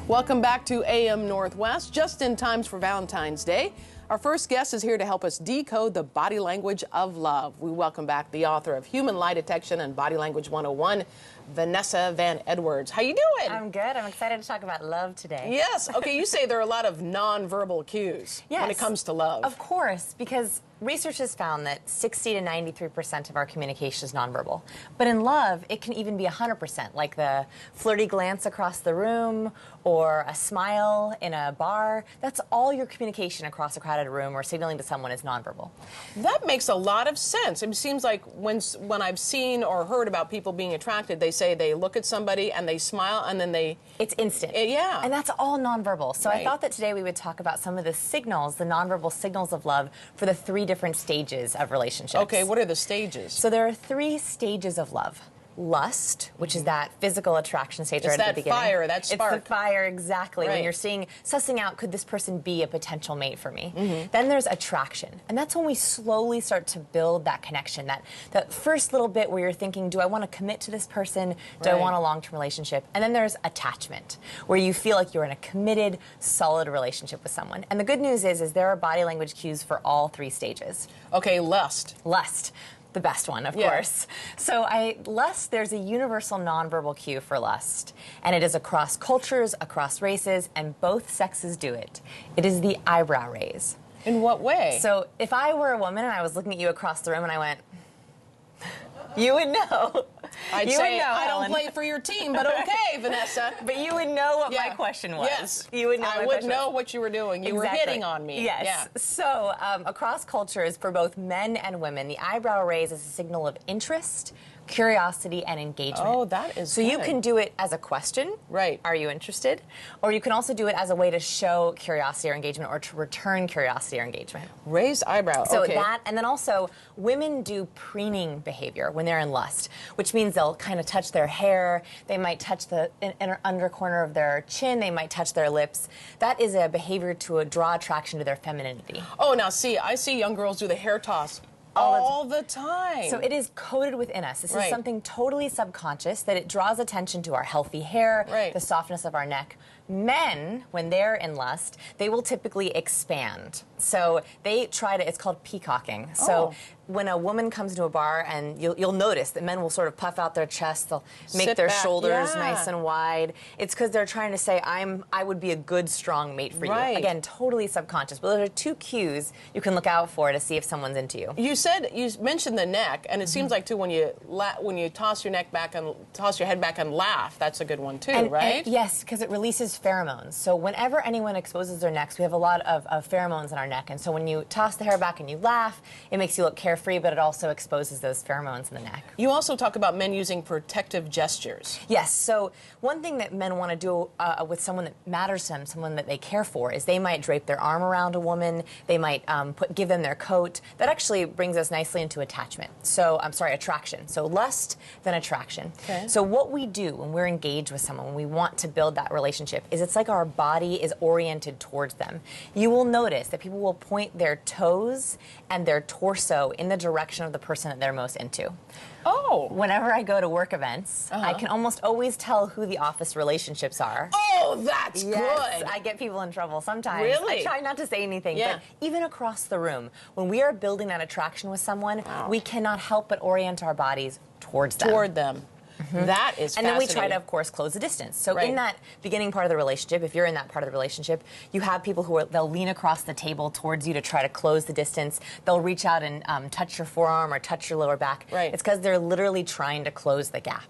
Welcome back to AM Northwest, just in times for Valentine's Day. Our first guest is here to help us decode the body language of love. We welcome back the author of Human Lie Detection and Body Language 101, Vanessa Van Edwards. How you doing? I'm good. I'm excited to talk about love today. Yes. Okay, you say there are a lot of nonverbal cues when it comes to love. Of course, because research has found that 60 to 93% of our communication is nonverbal. But in love, it can even be 100%, like the flirty glance across the room or a smile in a bar. That's all your communication across a crowded room or signaling to someone is nonverbal. That makes a lot of sense. It seems like when I've seen or heard about people being attracted, they say they look at somebody and they smile and then they... It's instant. Yeah. And that's all nonverbal. So Right. I thought that today we would talk about some of the signals, the nonverbal signals of love for the 3 different stages of relationships. Okay, what are the stages? So there are 3 stages of love. Lust, which is that physical attraction stage right at the beginning. It's that fire, that spark. It's the fire, exactly. Right. When you're sussing out, could this person be a potential mate for me? Then there's attraction. And that's when we slowly start to build that connection, that first little bit where you're thinking, do I want to commit to this person? Do I Right. want a long-term relationship? And then there's attachment, where you feel like you're in a committed, solid relationship with someone. And the good news is there are body language cues for all 3 stages. Okay, lust. Lust. The best one, of course. So lust, there's a universal nonverbal cue for lust. And it is across cultures, across races, and both sexes do it. It is the eyebrow raise. In what way? So if I were a woman and I was looking at you across the room and I went, you would know. I'd you say, would know, I don't Helen. play for your team, but okay, Vanessa. But you would know what Yeah. my question was. Yes. You would know I my would question know was. what you were doing. You were Exactly. hitting on me. Yes. Yeah. So across cultures, for both men and women, the eyebrow raise is a signal of interest, curiosity, and engagement. Oh, that is So you good. can do it as a question. Right. Are you interested? Or you can also do it as a way to show curiosity or engagement or to return curiosity or engagement. Raised eyebrow. So okay. that, and then also women do preening behavior when they're in lust, which means they'll kind of touch their hair, they might touch the inner under corner of their chin, they might touch their lips. That is a behavior to draw attraction to their femininity. Oh, now see, I see young girls do the hair toss all the time. So it is coded within us. This Right. is something totally subconscious, that it draws attention to our healthy hair, Right. the softness of our neck. Men, when they're in lust, they will typically expand. So they try to, it's called peacocking. So when a woman comes into a bar, and you'll notice that men will sort of puff out their chest, they'll make Sit their back. shoulders Yeah. nice and wide. It's because they're trying to say, I would be a good, strong mate for Right. you. Again, totally subconscious. But those are 2 cues you can look out for to see if someone's into you. You mentioned the neck, and it seems like too when you toss your neck back and toss your head back and laugh, that's a good one too, right? Yes, because it releases pheromones. So whenever anyone exposes their necks, we have a lot of pheromones in our neck. And so when you toss the hair back and you laugh, it makes you look carefree, but it also exposes those pheromones in the neck. You also talk about men using protective gestures. Yes, so one thing that men want to do with someone that matters to them, someone that they care for, is they might drape their arm around a woman, they might give them their coat. That actually brings us nicely into attachment. So, attraction. So lust, then attraction. Okay. So what we do when we're engaged with someone, when we want to build that relationship, is it's like our body is oriented towards them. You will notice that people will point their toes and their torso in the direction of the person that they're most into. Oh. Whenever I go to work events, I can almost always tell who the office relationships are. Oh, that's Yes, good. I get people in trouble sometimes. Really? I try not to say anything, Yeah. but even across the room, when we are building that attraction with someone, we cannot help but orient our bodies towards them. Toward them. That is And then we fascinating. try to, of course, close the distance. So Right. in that beginning part of the relationship, if you're in that part of the relationship, you have people they'll lean across the table towards you to try to close the distance. They'll reach out and touch your forearm or touch your lower back. Right. It's because they're literally trying to close the gap.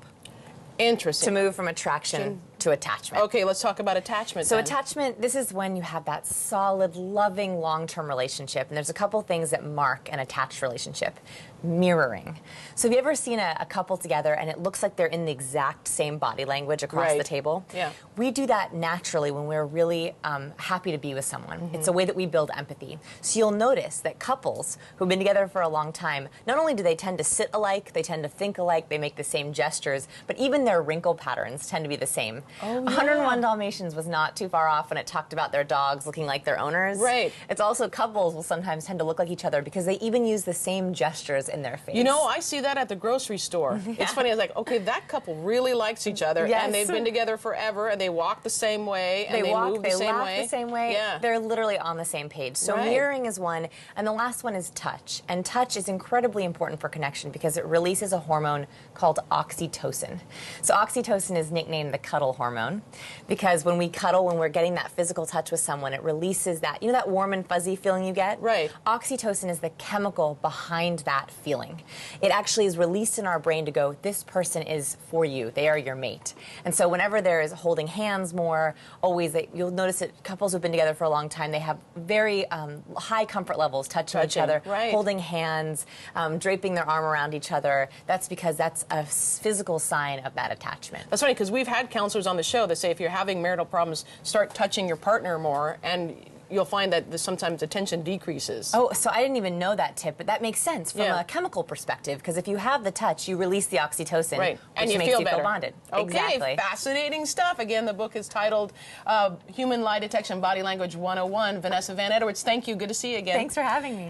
Interesting. To move from attraction to attachment. Okay, let's talk about attachment So then. attachment, this is when you have that solid, loving, long-term relationship. And there's a couple things that mark an attached relationship. Mirroring. So have you ever seen a couple together and it looks like they're in the exact same body language across Right. the table? Yeah. We do that naturally when we're really happy to be with someone. It's a way that we build empathy. So you'll notice that couples who've been together for a long time, not only do they tend to sit alike, they tend to think alike, they make the same gestures, but even their wrinkle patterns tend to be the same. Oh, yeah. 101 Dalmatians was not too far off when it talked about their dogs looking like their owners. Right. It's also couples will sometimes tend to look like each other because they even use the same gestures in their face. You know, I see that at the grocery store. Yeah. It's funny. I was like, okay, that couple really likes each other, Yes. and they've been together forever, and they walk the same way, and They they walk, move they the same laugh way. the same way. Yeah. They're literally on the same page. So Right. mirroring is one, and the last one is touch. And touch is incredibly important for connection because it releases a hormone called oxytocin. So oxytocin is nicknamed the cuddle hormone because when we cuddle, when we're getting that physical touch with someone, it releases that, you know, that warm and fuzzy feeling you get? Right. Oxytocin is the chemical behind that feeling. It actually is released in our brain to go, this person is for you. They are your mate. And so whenever there is holding hands more, always, you'll notice that couples who've been together for a long time, they have very high comfort levels touching each other, right. holding hands, draping their arm around each other. That's because that's a physical sign of that attachment. That's funny because we've had counselors on the show that say if you're having marital problems, start touching your partner more, and you'll find that sometimes the tension decreases. Oh, so I didn't even know that tip, but that makes sense from Yeah. a chemical perspective because if you have the touch, you release the oxytocin, Right, which and you makes feel you better. feel bonded. Okay, Exactly. fascinating stuff. Again, the book is titled Human Lie Detection Body Language 101. Vanessa Van Edwards, thank you. Good to see you again. Thanks for having me.